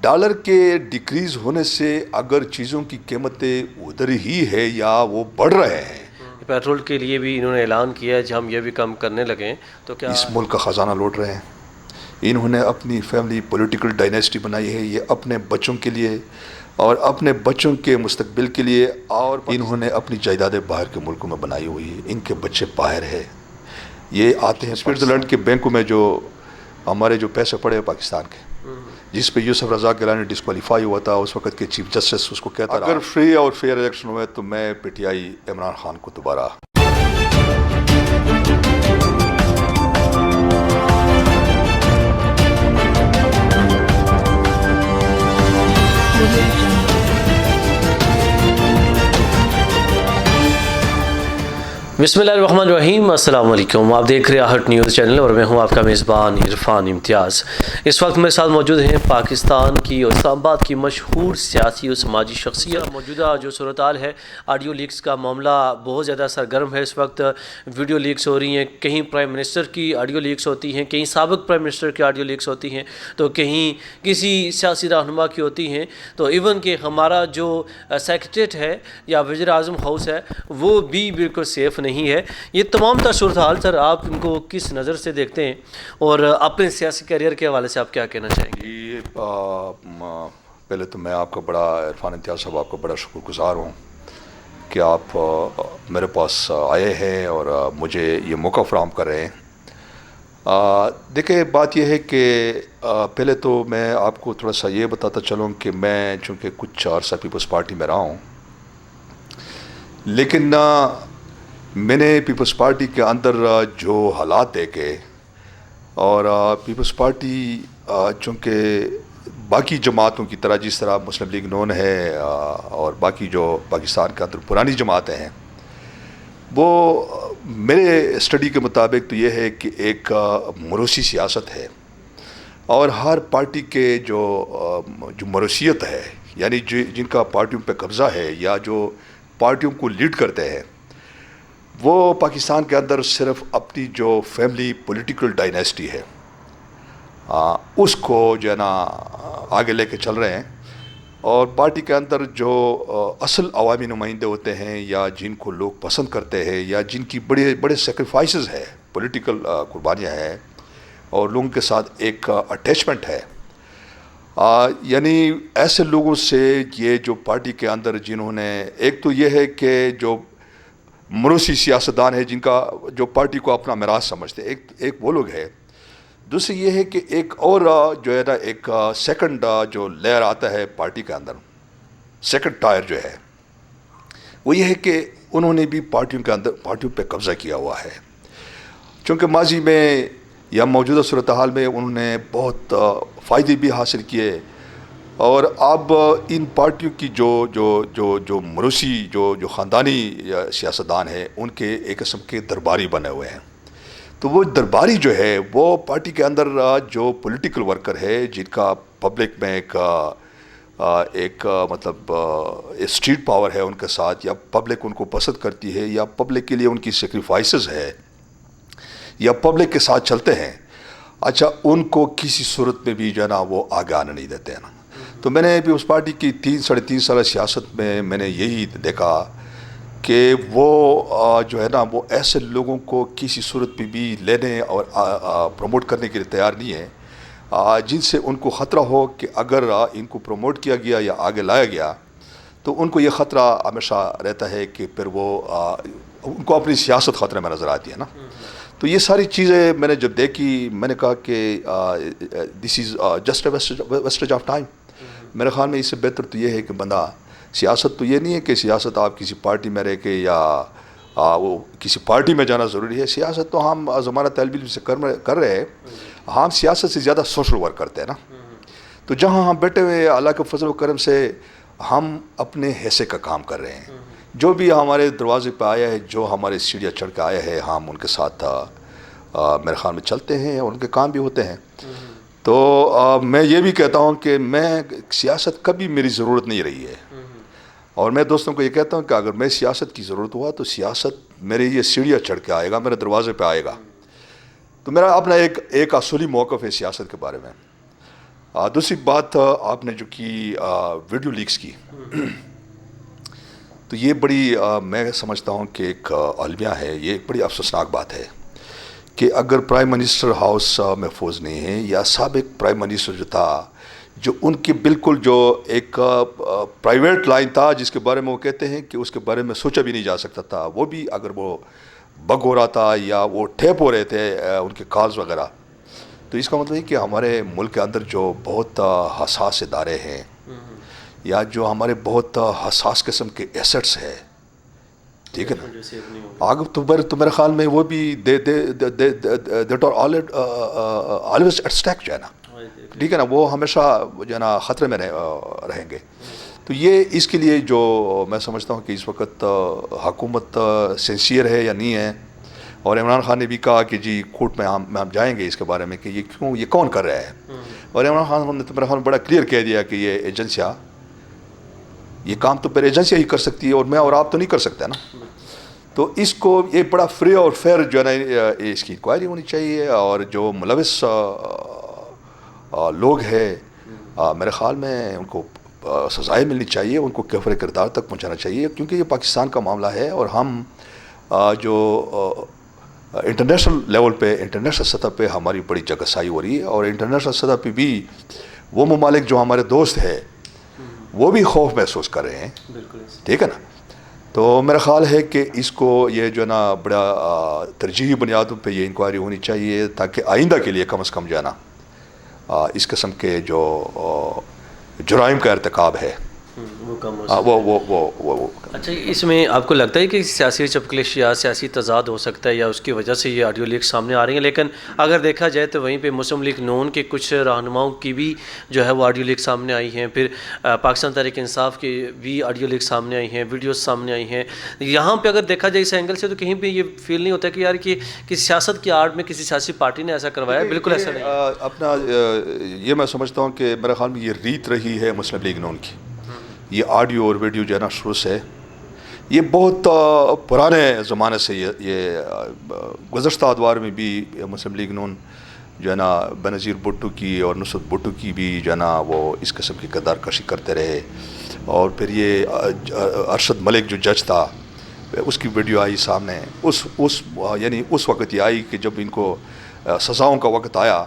Dollar کے decrease ہونے سے اگر چیزوں کی قیمتیں ادھر ہی ہے یا وہ بڑھ رہے ہیں، پیٹرول کے لیے بھی انہوں نے اعلان کیا ہے ہم یہ بھی کم کرنے لگیں تو کیا اس ملک کا خزانہ لوٹ رہے ہیں. انہوں نے اپنی فیملی پولیٹیکل ڈائنیسٹی بنائی ہے، یہ اپنے بچوں کے لیے اور اپنے بچوں کے مستقبل کے لیے، اور انہوں نے اپنی جائیدادیں باہر کے ملکوں میں بنائی ہوئی ہے. ان کے بچے باہر ہیں، یہ آتے ہیں سوئٹزرلینڈ کے بینکوں میں جو ہمارے جو پیسے پڑے ہیں پاکستان کے، جس پہ یوسف رضا گیلانی ڈسکوالیفائی ہوا تھا، اس وقت کے چیف جسٹس اس کو کہتا اگر فری اور فیئر الیکشن ہوئے تو میں P T I Imran Khan کو دوبارہ بسم اللہ الرحمن الرحیم. السلام علیکم. آپ دیکھ رہے ہیں آہٹ نیوز چینل اور میں ہوں آپ کا میزبان عرفان امتیاز. اس وقت میرے ساتھ موجود ہیں پاکستان کی اور اسلام آباد کی مشہور سیاسی اور سماجی شخصیت. موجودہ جو صورتحال ہے، آڈیو لیکس کا معاملہ بہت زیادہ سرگرم ہے. اس وقت ویڈیو لیکس ہو رہی ہیں، کہیں پرائم منسٹر کی آڈیو لیکس ہوتی ہیں، کہیں سابق پرائم منسٹر کی آڈیو لیکس ہوتی ہیں، تو کہیں کسی سیاسی رہنما کی ہوتی ہیں. تو ایون کہ ہمارا جو سیکریٹریٹ ہے یا وزیر اعظم ہاؤس ہے وہ بھی بالکل سیف نہیں ہے. یہ تمام تر صورتحال سر آپ ان کو کس نظر سے دیکھتے ہیں اور اپنے سیاسی کیریئر کے حوالے سے آپ کیا کہنا چاہیں گے؟ پہلے تو میں آپ کا بڑا عرفان امتیاز صاحب آپ کا بڑا شکر گزار ہوں کہ آپ میرے پاس آئے ہیں اور مجھے یہ موقع فراہم کر رہے ہیں. دیکھیں بات یہ ہے کہ پہلے تو میں آپ کو تھوڑا سا یہ بتاتا چلوں کہ میں چونکہ کچھ عرصہ پیپلز پارٹی میں رہا ہوں، لیکن میں نے پیپلز پارٹی کے اندر جو حالات دیکھے اور پیپلز پارٹی چونکہ باقی جماعتوں کی طرح جس طرح مسلم لیگ نون ہے اور باقی جو پاکستان کے اندر پرانی جماعتیں ہیں، وہ میرے اسٹڈی کے مطابق تو یہ ہے کہ ایک موروثی سیاست ہے، اور ہر پارٹی کے جو موروثیت ہے، یعنی جن کا پارٹیوں پہ قبضہ ہے یا جو پارٹیوں کو لیڈ کرتے ہیں، وہ پاکستان کے اندر صرف اپنی جو فیملی پولیٹیکل ڈائنیسٹی ہے اس کو جو ہے نا آگے لے کے چل رہے ہیں. اور پارٹی کے اندر جو اصل عوامی نمائندے ہوتے ہیں یا جن کو لوگ پسند کرتے ہیں یا جن کی بڑے بڑے سیکریفائسز ہے، پولیٹیکل قربانیاں ہیں اور لوگوں کے ساتھ ایک اٹیچمنٹ ہے، یعنی ایسے لوگوں سے یہ جو پارٹی کے اندر جنہوں نے ایک تو یہ ہے کہ جو موروثی سیاستدان ہے جن کا جو پارٹی کو اپنا میراث سمجھتے ہیں، ایک وہ لوگ ہے. دوسری یہ ہے کہ ایک اور جو ہے نا ایک سیکنڈ جو لیئر آتا ہے پارٹی کے اندر، سیکنڈ ٹائر جو ہے وہ یہ ہے کہ انہوں نے بھی پارٹیوں کے اندر پارٹیوں پہ قبضہ کیا ہوا ہے. چونکہ ماضی میں یا موجودہ صورتحال میں انہوں نے بہت فائدے بھی حاصل کیے، اور اب ان پارٹیوں کی جو موروثی جو خاندانی سیاستدان ہیں ان کے ایک قسم کے درباری بنے ہوئے ہیں. تو وہ درباری جو ہے وہ پارٹی کے اندر جو پولیٹیکل ورکر ہے جن کا پبلک میں ایک مطلب اسٹریٹ پاور ہے ان کے ساتھ، یا پبلک ان کو پسند کرتی ہے، یا پبلک کے لیے ان کی سیکریفائسز ہے، یا پبلک کے ساتھ چلتے ہیں، اچھا ان کو کسی صورت میں بھی جو ہے نا وہ آگے آنے نہیں دیتے ہیں نا. تو میں نے بھی اس پارٹی کی 3-3.5 سال سیاست میں نے یہی دیکھا کہ وہ جو ہے نا وہ ایسے لوگوں کو کسی صورت میں بھی لینے اور پروموٹ کرنے کے لیے تیار نہیں ہے جن سے ان کو خطرہ ہو کہ اگر ان کو پروموٹ کیا گیا یا آگے لایا گیا تو ان کو یہ خطرہ ہمیشہ رہتا ہے کہ پھر وہ ان کو اپنی سیاست خطرے میں نظر آتی ہے نا. تو یہ ساری چیزیں میں نے جب دیکھی میں نے کہا کہ this is just a wastage of time. میرے خیال میں اس سے بہتر تو یہ ہے کہ بندہ سیاست تو یہ نہیں ہے کہ سیاست آپ کسی پارٹی میں رہ کے یا وہ کسی پارٹی میں جانا ضروری ہے. سیاست تو ہم زمانہ طالب علم سے کر رہے ہیں، ہم سیاست سے زیادہ سوشل ورک کرتے ہیں نا. تو جہاں ہم بیٹھے ہوئے اللہ کے فضل و کرم سے ہم اپنے حصے کا کام کر رہے ہیں. جو بھی ہمارے دروازے پہ آیا ہے، جو ہمارے سیڑھیاں چڑھ کے آیا ہے، ہم ان کے ساتھ میرے خیال میں چلتے ہیں اور ان کے کام بھی ہوتے ہیں. تو میں یہ بھی کہتا ہوں کہ میں سیاست کبھی میری ضرورت نہیں رہی ہے، اور میں دوستوں کو یہ کہتا ہوں کہ اگر میں سیاست کی ضرورت ہوا تو سیاست میرے یہ سیڑھیاں چڑھ کے آئے گا، میرے دروازے پہ آئے گا. تو میرا اپنا ایک اصولی موقف ہے سیاست کے بارے میں. دوسری بات آپ نے جو کی ویڈیو لیکس کی، تو یہ بڑی میں سمجھتا ہوں کہ ایک المیہ ہے، یہ ایک بڑی افسوسناک بات ہے کہ اگر پرائم منسٹر ہاؤس محفوظ نہیں ہے، یا سابق پرائم منسٹر جو تھا، جو ان کی بالکل جو ایک پرائیویٹ لائن تھا جس کے بارے میں وہ کہتے ہیں کہ اس کے بارے میں سوچا بھی نہیں جا سکتا تھا، وہ بھی اگر وہ بگ ہو رہا تھا یا وہ ٹھیپ ہو رہے تھے ان کے کالز وغیرہ، تو اس کا مطلب ہے کہ ہمارے ملک کے اندر جو بہت حساس ادارے ہیں یا جو ہمارے بہت حساس قسم کے ایسٹس ہیں، ٹھیک ہے نا، آگے تو میرے خیال میں وہ بھی that are always at stake جو ہے نا، ٹھیک ہے نا، وہ ہمیشہ جو ہے نا خطرے میں رہیں گے. تو یہ اس کے لیے جو میں سمجھتا ہوں کہ اس وقت حکومت سینسیئر ہے یا نہیں ہے، اور عمران خان نے بھی کہا کہ جی کورٹ میں ہم جائیں گے اس کے بارے میں کہ یہ کون کر رہا ہے، اور عمران خان نے تو میرے خیال بڑا کلیئر کہہ دیا کہ یہ ایجنسیاں، یہ کام تو پھر ایجنسیاں ہی کر سکتی ہے اور میں اور آپ تو نہیں کر سکتے نا. تو اس کو یہ بڑا فری اور فیئر جو ہے نا اس کی انکوائری ہونی چاہیے، اور جو ملوث لوگ ہیں میرے خیال میں ان کو سزائیں ملنی چاہیے، ان کو کفر کردار تک پہنچانا چاہیے، کیونکہ یہ پاکستان کا معاملہ ہے، اور ہم جو انٹرنیشنل لیول پہ، انٹرنیشنل سطح پہ ہماری بڑی جگہ سائی ہو رہی ہے، اور انٹرنیشنل سطح پہ بھی وہ ممالک جو ہمارے دوست ہیں وہ بھی خوف محسوس کر رہے ہیں، ٹھیک ہے نا. تو میرا خیال ہے کہ اس کو یہ جو ہے نا بڑا ترجیحی بنیادوں پہ یہ انکوائری ہونی چاہیے، تاکہ آئندہ کے لیے کم از کم جو ہے نا اس قسم کے جو جرائم کا ارتکاب ہے وہ کم ہو اچھا، اس میں آپ کو لگتا ہے کہ سیاسی چپکلش یا سیاسی تضاد ہو سکتا ہے، یا اس کی وجہ سے یہ آڈیو لیک سامنے آ رہی ہیں؟ لیکن اگر دیکھا جائے تو وہیں پہ مسلم لیگ نون کے کچھ رہنماؤں کی بھی جو ہے وہ آڈیو لیک سامنے آئی ہیں، پھر پاکستان تحریک انصاف کی بھی آڈیو لیک سامنے آئی ہیں، ویڈیوز سامنے آئی ہیں. یہاں پہ اگر دیکھا جائے اس اینگل سے تو کہیں پہ یہ فیل نہیں ہوتا کہ یار کہ کسی سیاست کی آڑ میں کسی سیاسی پارٹی نے ایسا کروایا؟ بالکل ایسا نہیں. اپنا یہ میں سمجھتا ہوں کہ میرے خیال میں یہ ریت رہی ہے مسلم لیگ نون کی، یہ آڈیو اور ویڈیو جو ہے نا شروع سے، یہ بہت پرانے زمانے سے یہ گزشتہ ادوار میں بھی مسلم لیگ نون جو ہے نا بنظیر بھٹو کی اور نصرت بھٹو کی بھی جو ہے نا وہ اس قسم کی کردار کشی کرتے رہے. اور پھر یہ ارشد ملک جو جج تھا، اس کی ویڈیو آئی سامنے، یعنی اس وقت یہ آئی کہ جب ان کو سزاؤں کا وقت آیا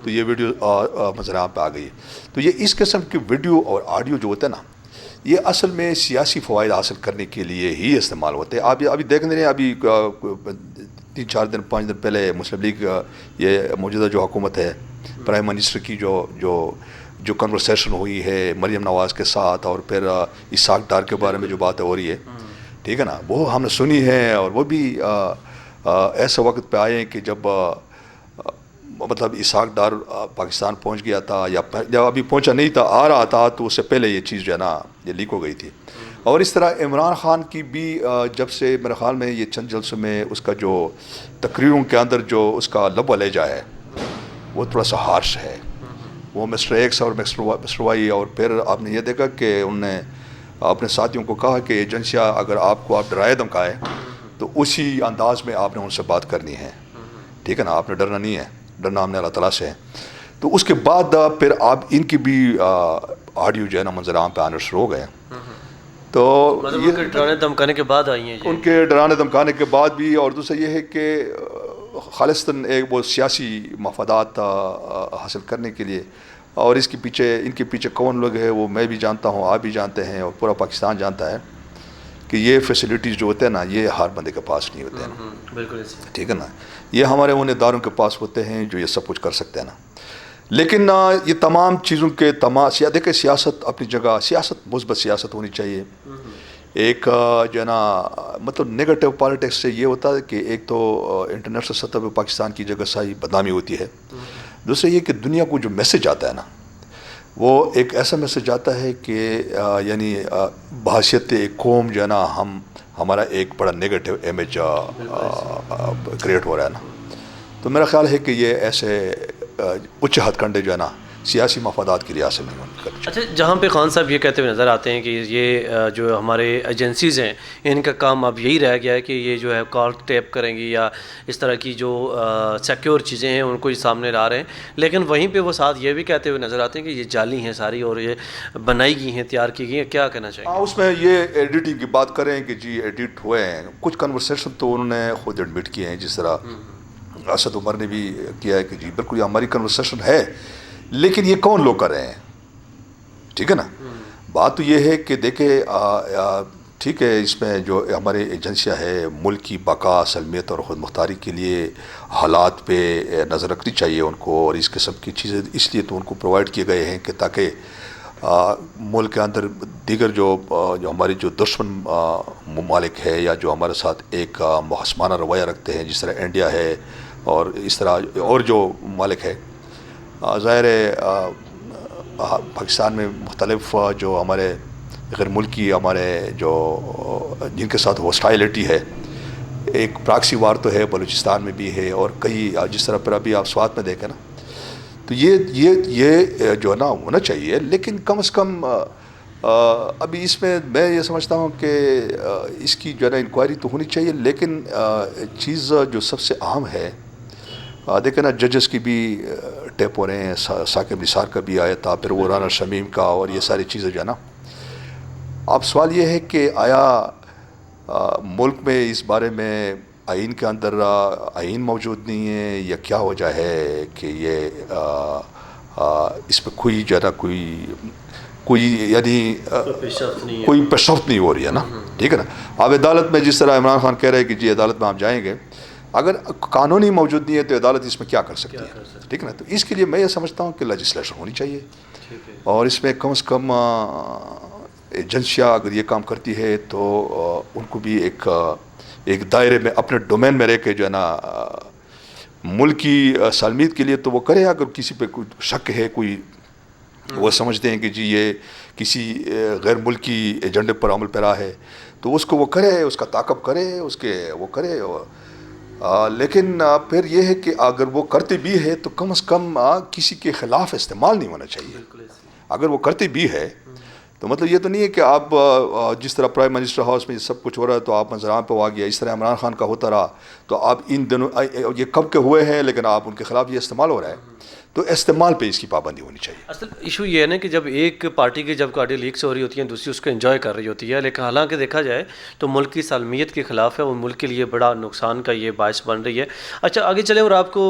تو یہ ویڈیو منظر پہ آ گئی. تو یہ اس قسم کی ویڈیو اور آڈیو جو ہوتے ہیں نا، یہ اصل میں سیاسی فوائد حاصل کرنے کے لیے ہی استعمال ہوتے ہیں. ابھی دیکھ رہے ہیں، ابھی 3-4 دن 5 دن پہلے مسلم لیگ یہ موجودہ جو حکومت ہے، پرائم منسٹر کی جو کنورسیشن ہوئی ہے مریم نواز کے ساتھ، اور پھر اسحاق ڈار کے بارے میں جو باتیں ہو رہی ہے، ٹھیک ہے نا، وہ ہم نے سنی ہے. اور وہ بھی ایسے وقت پہ آئے ہیں کہ جب مطلب اسحاق ڈار پاکستان پہنچ گیا تھا، یا جب ابھی پہنچا نہیں تھا، آ رہا تھا، تو اس سے پہلے یہ چیز جو ہے نا یہ لیک ہو گئی تھی. اور اس طرح عمران خان کی بھی جب سے میرے خیال میں یہ چند جلسوں میں اس کا جو تقریروں کے اندر جو اس کا لب و لہجہ ہے وہ تھوڑا سا ہارش ہے، وہ مسٹر ایکس اور مسٹر وائی. اور پھر آپ نے یہ دیکھا کہ انہوں نے اپنے ساتھیوں کو کہا کہ ایجنسیاں اگر آپ کو ڈرائے دھمکائے تو اسی انداز میں آپ نے ان سے بات کرنی ہے، ٹھیک ہے نا، آپ نے ڈرنا نہیں ہے، ڈرنا ہم نے اللہ تعالیٰ سے ہے. تو اس کے بعد پھر آپ ان کی بھی آڈیو جو ہے نا منظر عام پہ آنا شروع ہو گئے. تو یہ ڈرانے دھمکانے کے بعد آئی ہیں، ان کے ڈرانے دھمکانے کے بعد بھی. اور دوسرا یہ ہے کہ خالصتاً ایک وہ سیاسی مفادات حاصل کرنے کے لیے، اور ان کے پیچھے کون لوگ ہیں وہ میں بھی جانتا ہوں، آپ بھی جانتے ہیں، اور پورا پاکستان جانتا ہے کہ یہ فیسلٹیز جو ہوتے ہیں نا یہ ہر بندے کے پاس نہیں ہوتے ہیں نا. بالکل ٹھیک ہے نا، یہ ہمارے ان اداروں کے پاس ہوتے ہیں جو یہ سب کچھ کر سکتے ہیں نا. لیکن یہ تمام چیزوں کے دیکھیں، سیاست اپنی جگہ، سیاست مثبت سیاست ہونی چاہیے. ایک جو ہے نا مطلب نیگیٹو پالیٹکس سے یہ ہوتا ہے کہ ایک تو انٹرنیشنل سطح پہ پاکستان کی جگہ سائی بدنامی ہوتی ہے. دوسرا یہ کہ دنیا کو جو میسج آتا ہے نا وہ ایک ایسا میسج آتا ہے کہ یعنی بحیثیت ایک قوم جو ہے نا ہمارا ایک بڑا نیگیٹو امیج کریٹ ہو رہا ہے نا. تو میرا خیال ہے کہ یہ ایسے اچ ہتھ کنڈے جو ہے نا سیاسی مفادات کے لیے حاصل نہیں کرنی چاہیے۔ اچھا، جہاں پہ خان صاحب یہ کہتے ہوئے نظر آتے ہیں کہ یہ جو ہمارے ایجنسیز ہیں ان کا کام اب یہی رہ گیا ہے کہ یہ جو ہے کال ٹیپ کریں گی یا اس طرح کی جو سیکیور چیزیں ہیں ان کو یہ سامنے لا رہے ہیں، لیکن وہیں پہ وہ ساتھ یہ بھی کہتے ہوئے نظر آتے ہیں کہ یہ جعلی ہیں ساری اور یہ بنائی گئی ہیں، تیار کی گئی ہیں، کیا کہنا چاہیے؟ اس میں یہ ایڈیٹنگ کی بات کریں کہ جی ایڈٹ ہوئے ہیں، کچھ کنورسیشن تو انہوں نے خود ایڈمٹ کیے ہیں، جس طرح اسد عمر نے بھی کیا ہے کہ جی بالکل یہ ہماری کنورسیشن ہے، لیکن یہ کون لوگ کر رہے ہیں؟ ٹھیک ہے نا، بات تو یہ ہے کہ دیکھیں ٹھیک ہے، اس میں جو ہمارے ایجنسیاں ہے ملک کی بقا، سلمیت اور خود مختاری کے لیے حالات پہ نظر رکھنی چاہیے ان کو، اور اس قسم کی چیزیں اس لیے تو ان کو پرووائڈ کیے گئے ہیں کہ تاکہ ملک کے اندر دیگر جو ہماری جو دشمن ممالک ہے یا جو ہمارے ساتھ ایک محسمانہ رویہ رکھتے ہیں، جس طرح انڈیا ہے اور اس طرح اور جو ممالک ہے، ظاہر ہے پاکستان میں مختلف جو ہمارے غیر ملکی ہمارے جو جن کے ساتھ ہاسٹائلٹی ہے، ایک پراکسی وار تو ہے، بلوچستان میں بھی ہے، اور کئی جس طرح پر ابھی آپ سوات میں دیکھیں نا، تو یہ جو ہے نا ہونا چاہیے، لیکن کم از کم ابھی اس میں یہ سمجھتا ہوں کہ اس کی جو ہے نا انکوائری تو ہونی چاہیے، لیکن چیز جو سب سے اہم ہے، دیکھیں نا ججز کی بھی ٹیپ ہو رہے ہیں، ثاقب نثار کا بھی آیا تھا، پھر وہ رانا شمیم کا، اور یہ ساری چیزیں جو ہے نا، اب سوال یہ ہے کہ آیا ملک میں اس بارے میں آئین کے اندر آئین موجود نہیں ہے یا کیا وجہ ہے کہ یہ اس پہ کوئی جو ہے نا کوئی یعنی کوئی پیش رفت نہیں ہو رہی ہے نا، ٹھیک ہے نا۔ اب عدالت میں جس طرح عمران خان کہہ رہے ہیں کہ جی عدالت میں آپ جائیں گے، اگر قانونی موجود نہیں ہے تو عدالت اس میں کیا کر سکتی ہے، ٹھیک ہے نا۔ تو اس کے لیے میں یہ سمجھتا ہوں کہ لیجسلیشن ہونی چاہیے، اور اس میں کم از کم ایجنسیاں اگر یہ کام کرتی ہے تو ان کو بھی ایک دائرے میں اپنے ڈومین میں رہ کے جو ہے نا ملک کی سالمیت کے لیے تو وہ کرے، اگر کسی پہ کوئی شک ہے، کوئی وہ سمجھتے ہیں کہ جی یہ کسی غیر ملکی ایجنڈے پر عمل پیرا ہے، تو اس کو وہ کرے، اس کا تعاقب کرے، اس کے وہ کرے، لیکن پھر یہ ہے کہ اگر وہ کرتے بھی ہے تو کم از کم کسی کے خلاف استعمال نہیں ہونا چاہیے۔ اگر وہ کرتے بھی ہے تو مطلب یہ تو نہیں ہے کہ آپ جس طرح پرائم منسٹر ہاؤس میں سب کچھ ہو رہا ہے تو آپ منظر عام پہ آ گیا، اس طرح عمران خان کا ہوتا رہا، تو آپ ان دنوں یہ کب کے ہوئے ہیں، لیکن آپ ان کے خلاف یہ استعمال ہو رہا ہے، تو استعمال پہ اس کی پابندی ہونی چاہیے۔ اصل ایشو یہ ہے نا کہ جب ایک پارٹی کی جب گاڑی لیکس ہو رہی ہوتی ہیں، دوسری اس کو انجوائے کر رہی ہوتی ہے، لیکن حالانکہ دیکھا جائے تو ملک کی سالمیت کے خلاف ہے، وہ ملک کے لیے بڑا نقصان کا یہ باعث بن رہی ہے۔ اچھا آگے چلیں، اور آپ کو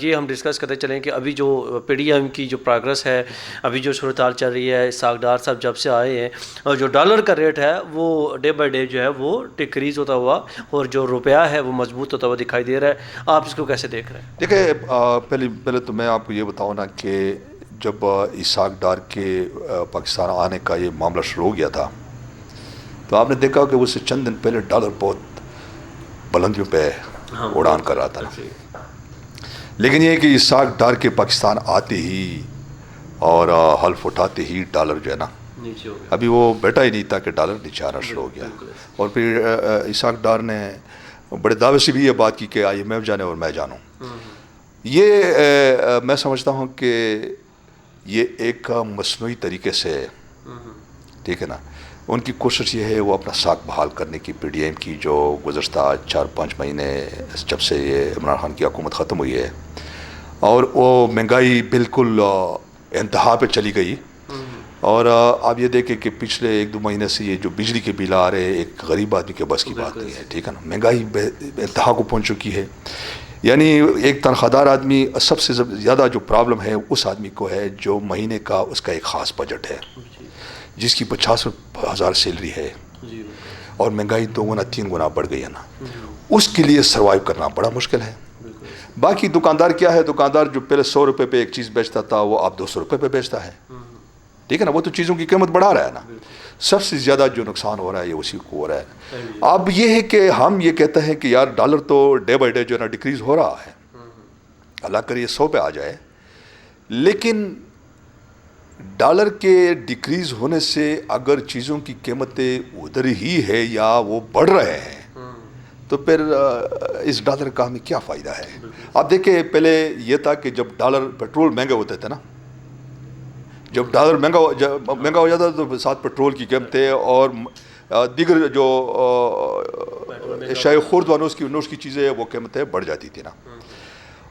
یہ ہم ڈسکس کرتے چلیں کہ ابھی جو پی ڈی ایم کی جو پروگرس ہے، ابھی جو صورتحال چل رہی ہے، اسحاق ڈار صاحب جب سے آئے ہیں، اور جو ڈالر کا ریٹ ہے وہ ڈے بائی ڈے جو ہے وہ ڈکریز ہوتا ہوا، اور جو روپیہ ہے وہ مضبوط ہوتا ہوا دکھائی دے رہا ہے۔ آپ اس کو کیسے دیکھ رہے ہیں؟ دیکھیں پہلے تو میں آپ کو یہ بتاؤں نا کہ جب اسحاق ڈار کے پاکستان آنے کا یہ معاملہ شروع ہو گیا تھا تو آپ نے دیکھا کہ اس سے چند دن پہلے ڈالر بہت بلندیوں پہ اڑان کر رہا تھا نا، لیکن یہ ہے کہ اسحاق ڈار کے پاکستان آتے ہی اور حلف اٹھاتے ہی ڈالر جو ہے نا ابھی وہ بیٹا ہی نہیں تھا کہ ڈالر نیچے آنا شروع ہو گیا، اور پھر اسحاق ڈار نے بڑے دعوے سے بھی یہ بات کی کہ IMF جانے اور میں جانوں۔ یہ میں سمجھتا ہوں کہ یہ ایک مصنوعی طریقے سے، ٹھیک ہے نا، ان کی کوشش یہ ہے وہ اپنا ساکھ بحال کرنے کی، پی ڈی ایم کی جو گزشتہ 4-5 مہینے جب سے یہ عمران خان کی حکومت ختم ہوئی ہے، اور وہ مہنگائی بالکل انتہا پہ چلی گئی، اور آپ یہ دیکھیں کہ پچھلے 1-2 مہینے سے یہ جو بجلی کے بل آ رہے ہیں ایک غریب آدمی کے بس کی بات نہیں ہے، ٹھیک ہے نا، مہنگائی انتہا کو پہنچ چکی ہے۔ یعنی ایک تنخواہ دار آدمی، سب سے زیادہ جو پرابلم ہے اس آدمی کو ہے جو مہینے کا اس کا ایک خاص بجٹ ہے، جس کی 50,000 سیلری ہے، اور مہنگائی 2 گنا 3 گنا بڑھ گئی ہے نا، اس کے لیے سروائیو کرنا بڑا مشکل ہے۔ باقی دکاندار کیا ہے، دکاندار جو پہلے 100 روپے پہ ایک چیز بیچتا تھا وہ اب 200 روپے پہ بیچتا ہے، ٹھیک ہے نا، وہ تو چیزوں کی قیمت بڑھا رہا ہے نا۔ سب سے زیادہ جو نقصان ہو رہا ہے یہ اسی کو ہو رہا ہے۔ اب یہ ہے کہ ہم یہ کہتے ہیں کہ یار ڈالر تو ڈے بائی ڈے جو ہے نا ڈکریز ہو رہا ہے، اللہ کرے یہ 100 پہ آ جائے، لیکن ڈالر کے ڈکریز ہونے سے اگر چیزوں کی قیمتیں ادھر ہی ہے یا وہ بڑھ رہے ہیں تو پھر اس ڈالر کا ہمیں کیا فائدہ ہے؟ آپ دیکھیں پہلے یہ تھا کہ جب ڈالر پیٹرول مہنگے ہوتے تھے نا جب ڈالر مہنگا ہو جاتا تو ساتھ پیٹرول کی قیمتیں اور دیگر جو اشیاء خرد و نوش کی چیزیں وہ قیمتیں بڑھ جاتی تھی نا.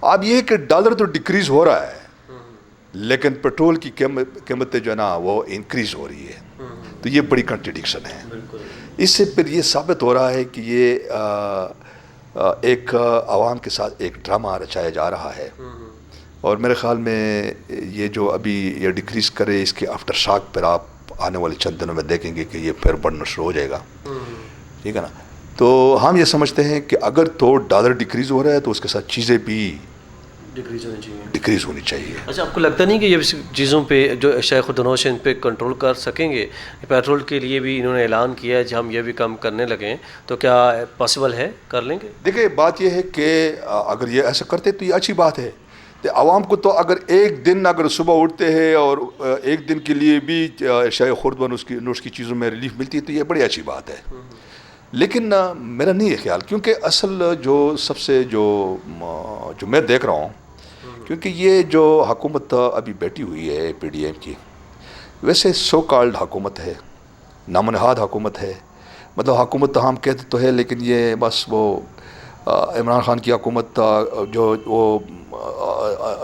اب یہ کہ ڈالر تو ڈکریز ہو رہا ہے لیکن پیٹرول کی قیمتیں جو ہے نا وہ انکریز ہو رہی ہے, تو یہ بڑی کنٹریڈکشن ہے. اس سے پھر یہ ثابت ہو رہا ہے کہ یہ ایک عوام کے ساتھ ایک ڈرامہ رچایا جا رہا ہے, اور میرے خیال میں یہ جو ابھی یہ ڈکریز کرے اس کے آفٹر شاک پھر آپ آنے والے چند دنوں میں دیکھیں گے کہ یہ پھر بڑھنا شروع ہو جائے گا. ٹھیک ہے نا. تو ہم یہ سمجھتے ہیں کہ اگر تو ڈالر ڈکریز ہو رہا ہے تو اس کے ساتھ چیزیں بھی ڈکریز ہونی چاہیے. اچھا, آپ کو لگتا نہیں کہ یہ چیزوں پہ جو اشیاء خرد و نوش ان پہ کنٹرول کر سکیں گے؟ پیٹرول کے لیے بھی انہوں نے اعلان کیا ہے, جب ہم یہ بھی کم کرنے لگیں تو کیا پاسبل ہے, کر لیں گے؟ دیکھیں بات یہ ہے کہ اگر یہ ایسا کرتے تو یہ اچھی بات ہے. عوام کو تو اگر ایک دن اگر صبح اٹھتے ہیں اور ایک دن کے لیے بھی اشیاء خرد و نوش کی چیزوں میں ریلیف ملتی ہے تو یہ بڑی اچھی بات ہے. لیکن میرا نہیں ہے خیال, کیونکہ اصل جو سب سے جو میں دیکھ رہا ہوں, کیونکہ یہ جو حکومت ابھی بیٹھی ہوئی ہے پی ڈی ایم کی, ویسے سو کالڈ حکومت ہے, نامنہاد حکومت ہے. مطلب حکومت ہم کہتے تو ہے لیکن یہ بس وہ عمران خان کی حکومت جو وہ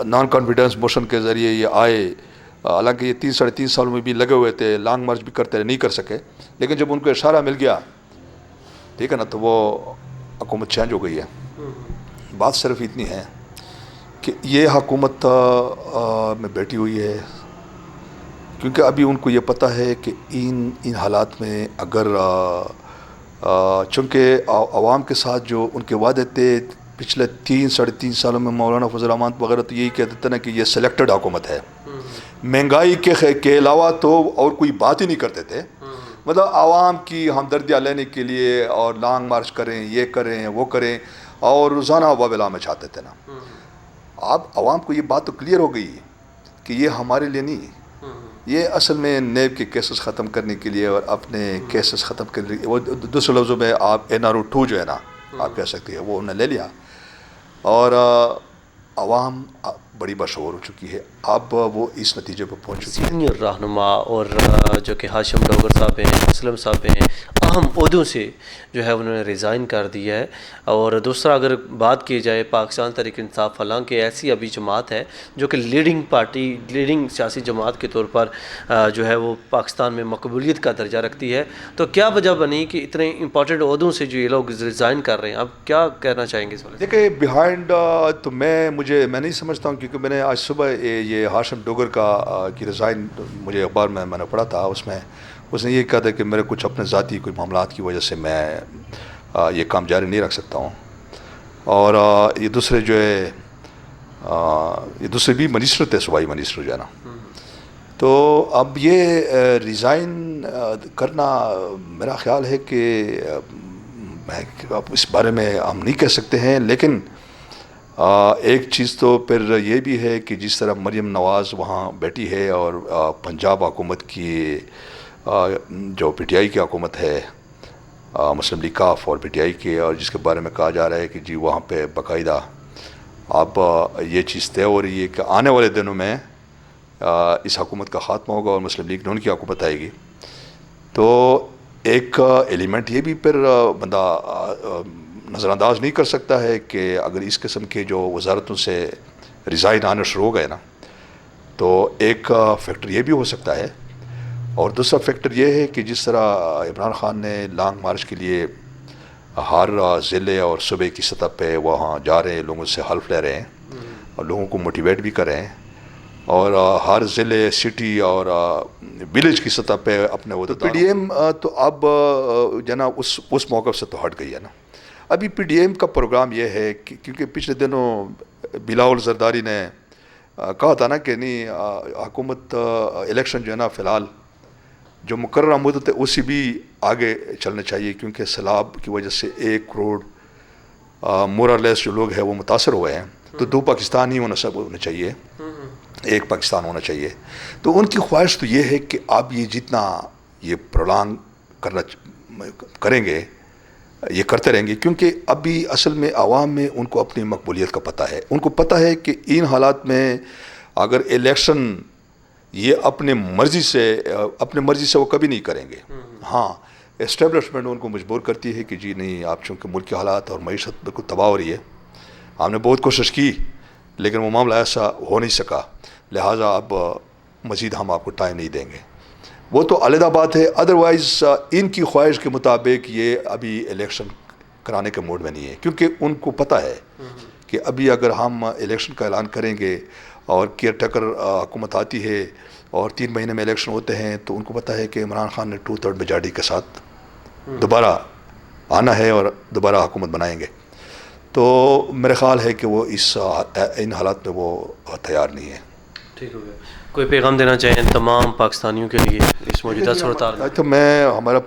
نان کانفیڈنس موشن کے ذریعے یہ آئے, حالانکہ یہ 3-3.5 سالوں میں بھی لگے ہوئے تھے, لانگ مارچ بھی کرتے نہیں کر سکے, لیکن جب ان کو اشارہ مل گیا, ٹھیک ہے نا, تو وہ حکومت چینج ہو گئی ہے. بات صرف اتنی ہے کہ یہ حکومت میں بیٹھی ہوئی ہے کیونکہ ابھی ان کو یہ پتہ ہے کہ ان حالات میں اگر چونکہ عوام کے ساتھ جو ان کے وعدے تھے پچھلے 3-3.5 سالوں میں, مولانا فضل الرحمان وغیرہ تو یہی کہتے تھے نا کہ یہ سلیکٹڈ حکومت ہے, مہنگائی کے علاوہ تو اور کوئی بات ہی نہیں کرتے تھے. مطلب عوام کی ہمدردیاں لینے کے لیے اور لانگ مارچ کریں, یہ کریں, وہ کریں, اور روزانہ وبلا میں چاہتے تھے نا. اب عوام کو یہ بات تو کلیئر ہو گئی کہ یہ ہمارے لیے نہیں, یہ اصل میں نیب کے کیسز ختم کرنے کے لیے اور اپنے کیسز ختم کرنے کے لیے, وہ دوسرے لفظوں میں آپ NRO 2 جو ہے نا آپ کہہ سکتے ہیں, وہ انہوں نے لے لیا, اور عوام بڑی بشعور ہو چکی ہے. اب وہ اس نتیجے پہ پہنچ چکی ہے. سینئر رہنما اور جو کہ ہاشم ڈوگر صاحب ہیں, اسلم صاحب ہیں, اہم عہدوں سے جو ہے انہوں نے ریزائن کر دیا ہے. اور دوسرا اگر بات کی جائے پاکستان تحریک انصاف, حالانکہ ایسی ابھی جماعت ہے جو کہ لیڈنگ سیاسی جماعت کے طور پر جو ہے وہ پاکستان میں مقبولیت کا درجہ رکھتی ہے, تو کیا وجہ بنی کہ اتنے امپورٹنٹ عہدوں سے جو یہ لوگ ریزائن کر رہے ہیں؟ اب کیا کہنا چاہیں گے اس والے؟ دیکھیں بیہائنڈ تو میں نہیں سمجھتا ہوں, کیونکہ میں نے آج صبح یہ ہاشم ڈوگر کی ریزائن مجھے اخبار میں نے پڑھا تھا, اس نے یہ کہا تھا کہ میرے کچھ اپنے ذاتی کوئی معاملات کی وجہ سے میں یہ کام جاری نہیں رکھ سکتا ہوں. اور یہ دوسرے جو ہے یہ دوسرے بھی منسٹر تھے, صوبائی منسٹر جو ہے نا, تو اب یہ ریزائن کرنا میرا خیال ہے کہ اس بارے میں ہم نہیں کہہ سکتے ہیں. لیکن ایک چیز تو پھر یہ بھی ہے کہ جس طرح مریم نواز وہاں بیٹھی ہے اور پنجاب حکومت کی جو پی ٹی آئی کی حکومت ہے, مسلم لیگ کاف اور پی ٹی آئی کی, اور جس کے بارے میں کہا جا رہا ہے کہ جی وہاں پہ باقاعدہ اب یہ چیز طے ہو رہی ہے کہ آنے والے دنوں میں اس حکومت کا خاتمہ ہوگا اور مسلم لیگ نون کی حکومت آئے گی. تو ایک ایلیمنٹ یہ بھی پھر بندہ نظر انداز نہیں کر سکتا ہے کہ اگر اس قسم کے جو وزارتوں سے ریزائن آنا شروع ہو گئے نا, تو ایک فیکٹر یہ بھی ہو سکتا ہے. اور دوسرا فیکٹر یہ ہے کہ جس طرح عمران خان نے لانگ مارچ کے لیے ہر ضلع اور صوبے کی سطح پہ وہاں جا رہے ہیں, لوگوں سے حلف لے رہے ہیں اور لوگوں کو موٹیویٹ بھی کر رہے ہیں, اور ہر ضلع, سٹی اور ولیج کی سطح پہ اپنے وہ پی ڈی ایم تو اب جناب اس موقع سے تو ہٹ گئی ہے نا. ابھی پی ڈی ایم کا پروگرام یہ ہے کہ کیونکہ پچھلے دنوں بلاول زرداری نے کہا تھا نا کہ نہیں حکومت الیکشن جو ہے نا فی الحال جو مقررہ مدت ہے اسی بھی آگے چلنا چاہیے, کیونکہ سیلاب کی وجہ سے 1 کروڑ مور اور لیس جو لوگ ہیں وہ متاثر ہوئے ہیں, تو 2 پاکستان ہی ہونا چاہیے, 1 پاکستان ہونا چاہیے. تو ان کی خواہش تو یہ ہے کہ آپ یہ جتنا یہ پرولانگ کریں گے یہ کرتے رہیں گے, کیونکہ ابھی اصل میں عوام میں ان کو اپنی مقبولیت کا پتہ ہے. ان کو پتہ ہے کہ ان حالات میں اگر الیکشن یہ اپنے مرضی سے وہ کبھی نہیں کریں گے. ہاں اسٹیبلشمنٹ ان کو مجبور کرتی ہے کہ جی نہیں، آپ چونکہ ملک کے حالات اور معیشت بالکل تباہ ہو رہی ہے، ہم نے بہت کوشش کی لیکن وہ معاملہ ایسا ہو نہیں سکا، لہٰذا اب مزید ہم آپ کو ٹائم نہیں دیں گے. وہ تو علیحدہ بات ہے. ادروائز ان کی خواہش کے مطابق یہ ابھی الیکشن کرانے کے موڈ میں نہیں ہے، کیونکہ ان کو پتہ ہے کہ ابھی اگر ہم الیکشن کا اعلان کریں گے اور کیئر ٹیکر حکومت آتی ہے اور 3 مہینے میں الیکشن ہوتے ہیں، تو ان کو پتہ ہے کہ عمران خان نے 2/3 میجارٹی کے ساتھ دوبارہ آنا ہے اور دوبارہ حکومت بنائیں گے. تو میرا خیال ہے کہ وہ ان حالات میں وہ تیار نہیں ہے. ٹھیک ہو گیا. کوئی پیغام دینا چاہیں تمام پاکستانیوں کے لیے اس موجودہ صورتحال میں؟ تو میں ہمارا